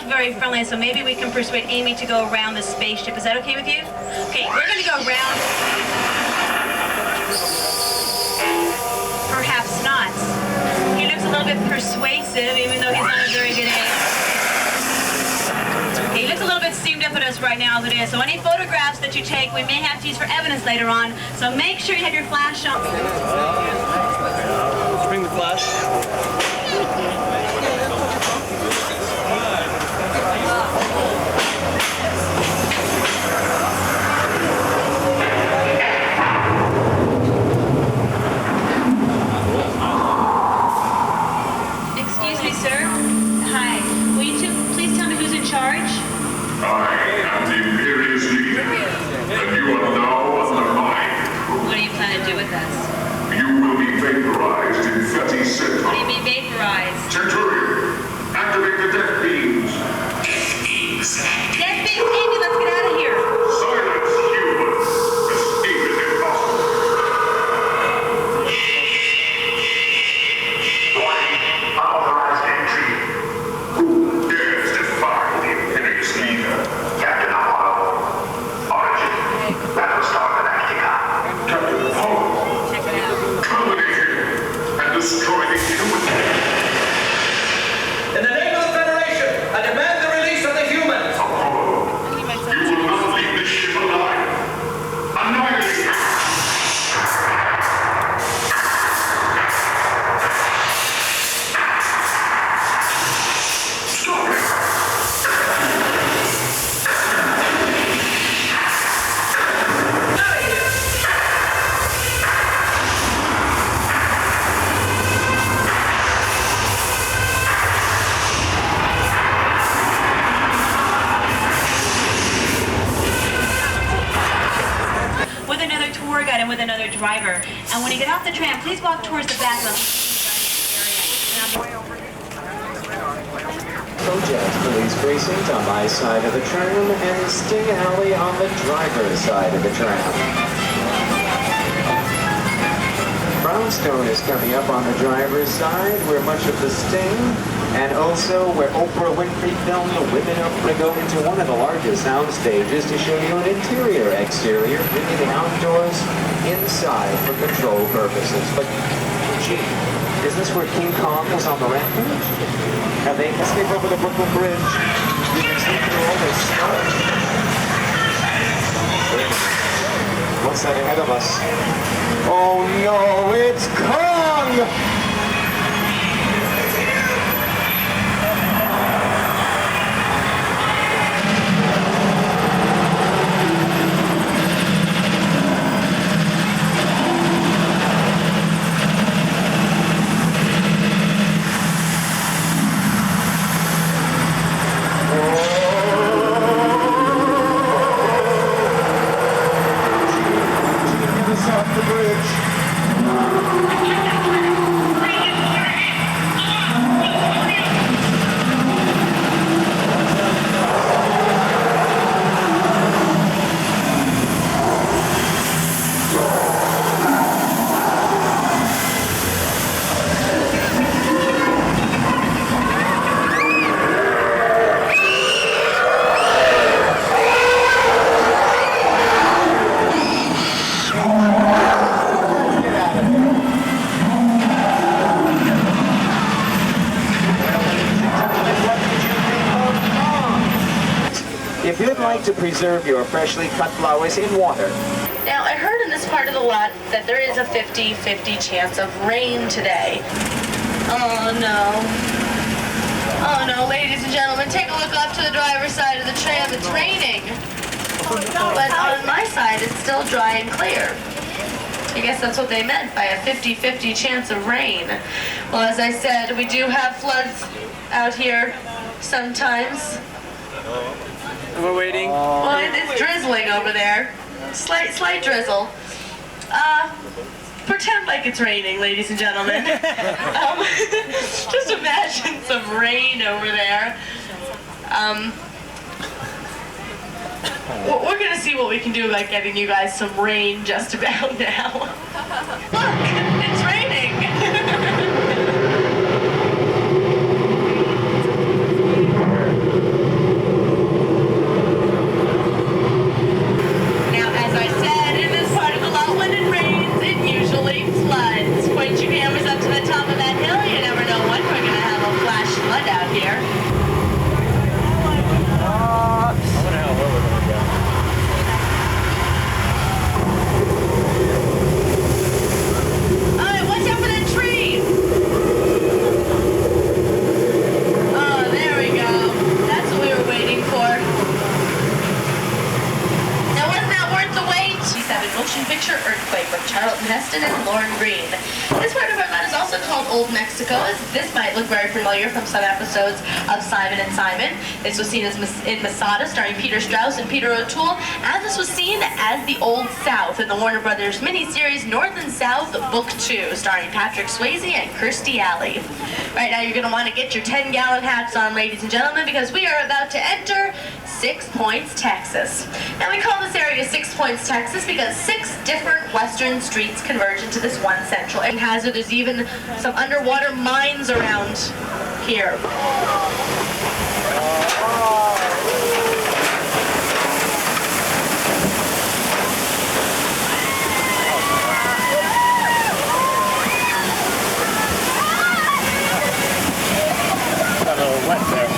look very friendly, so maybe we can persuade Amy to go around the spaceship. Is that okay with you? Okay, we're going to go around. Perhaps not. He looks a little bit persuasive, even though he's not a very good aim. He looks a little bit steamed up at us right now as it is, so any photographs that you take, we may have to use for evidence later on, so make sure you have your flash on. Let's bring the flash. Excuse me, sir. Hi. Will you two please tell me who's in charge? I am the Imperious leader, and you are now under my control. What do you plan to do with us? You will be vaporized in 30 seconds. What do you mean vaporized? Centurion, activate the death beams. Death beams, Amy, let's get out of here. Silence, humans. Escape is impossible. Warning, unauthorized entry. Who dares defy the Imperious leader? Captain Apollo. Origin, Battlestar Galactica. Captain Apollo. Check it out. Terminate him and destroy the humans. In the name of the Federation, I demand the release of the humans! Apollo, you will not leave this ship alive. Annihilate him. Stop it. With another tour guide and with another driver. And when you get off the tram, please walk towards the back of Project police precinct on my side of the tram and Sting Alley on the driver's side of the tram. Brownstone is coming up on the driver's side, where much of the Sting, and also where Oprah Winfrey filmed The Women of We're going into one of the largest sound stages to show you an interior, exterior, bringing the outdoors inside for control purposes. But, gee, is this where King Kong was on the rampage? Have they escaped over the Brooklyn Bridge? You can see through all this snow. What's that ahead of us? Oh no, it's Kong! Off the bridge. If you'd like to preserve your freshly cut flowers in water. Now, I heard in this part of the lot that there is a 50-50 chance of rain today. Oh no. Oh no, ladies and gentlemen, take a look off to the driver's side of the tram. It's raining. But on my side, it's still dry and clear. I guess that's what they meant by a 50-50 chance of rain. Well, as I said, we do have floods out here sometimes. We're waiting. Well, it's drizzling over there. Slight drizzle. Pretend like it's raining, ladies and gentlemen. Just imagine some rain over there. We're gonna see what we can do about getting you guys some rain just about now. Look, it's raining. Preston and Lauren Green. This part of our lot is also called Old Mexico, as this might look very familiar from some episodes of Simon and Simon. This was seen as in Masada, starring Peter Strauss and Peter O'Toole, and this was seen as the Old South in the Warner Brothers miniseries North and South Book 2, starring Patrick Swayze and Kirstie Alley. Right now you're going to want to get your 10-gallon hats on, ladies and gentlemen, because we are about to enter 6 Points, Texas. Now we call this area 6 Points, Texas because 6 different western streets converge into this one central hazard. There's even some underwater mines around here. Got a little wet there.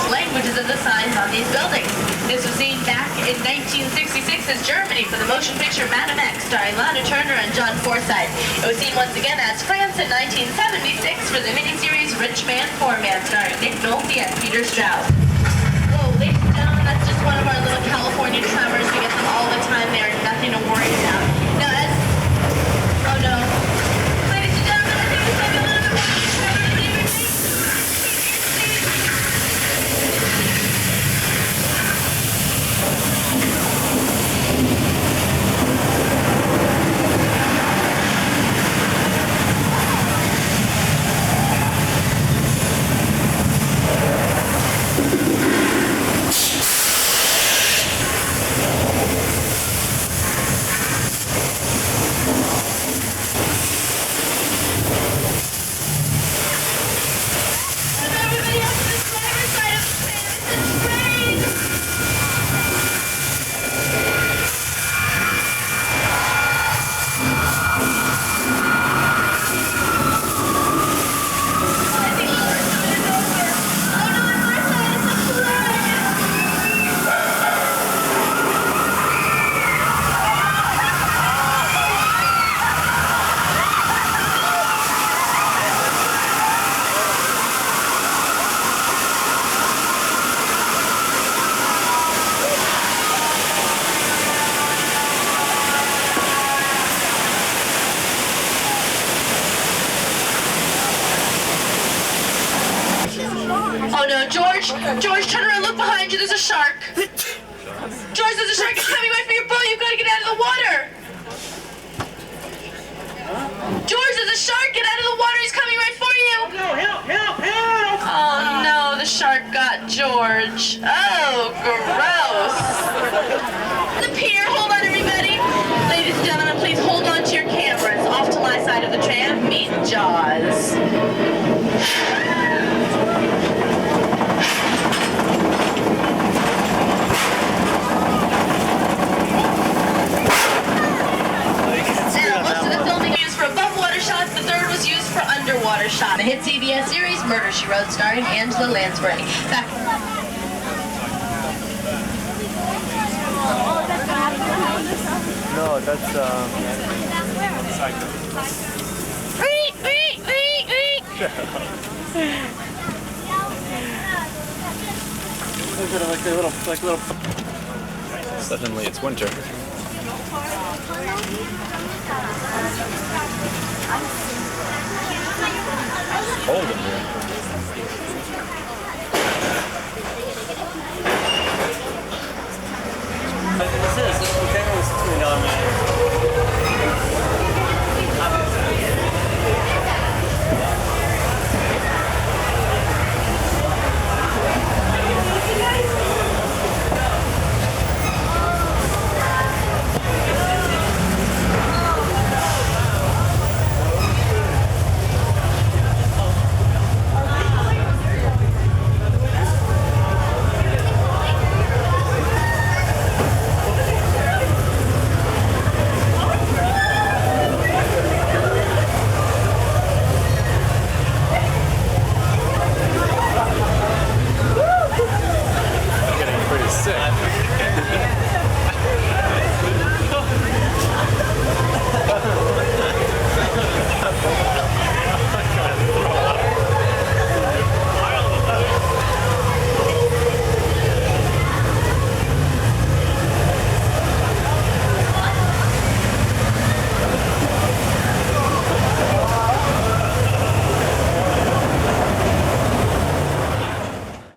Languages of the signs on these buildings. This was seen back in 1966 as Germany for the motion picture Madame X, starring Lana Turner and John Forsythe. It was seen once again as France in 1976 for the miniseries Rich Man, Poor Man, starring Nick Nolte and Peter Strauss. Whoa, ladies and gentlemen, that's just one of our little California tremors. We get them all the time. They're nothing to worry about. Now, oh no. Ladies and gentlemen, I think this might be a little bit more George, turn around, look behind you, there's a shark. George, there's a shark, it's coming right for your boat, you've got to get out of the water. George, there's a shark, get out of the water, he's coming right for you. Oh no, help, help, help! Oh no, the shark got George. Oh, gross. The pier, hold on everybody. Ladies and gentlemen, please hold on to your cameras. Off to my side of the tram, meet Jaws. Underwater shot. The hit CBS series Murder, She Wrote, starring Angela Lansbury. Back. No, that's like little. Suddenly it's winter. Cold in here.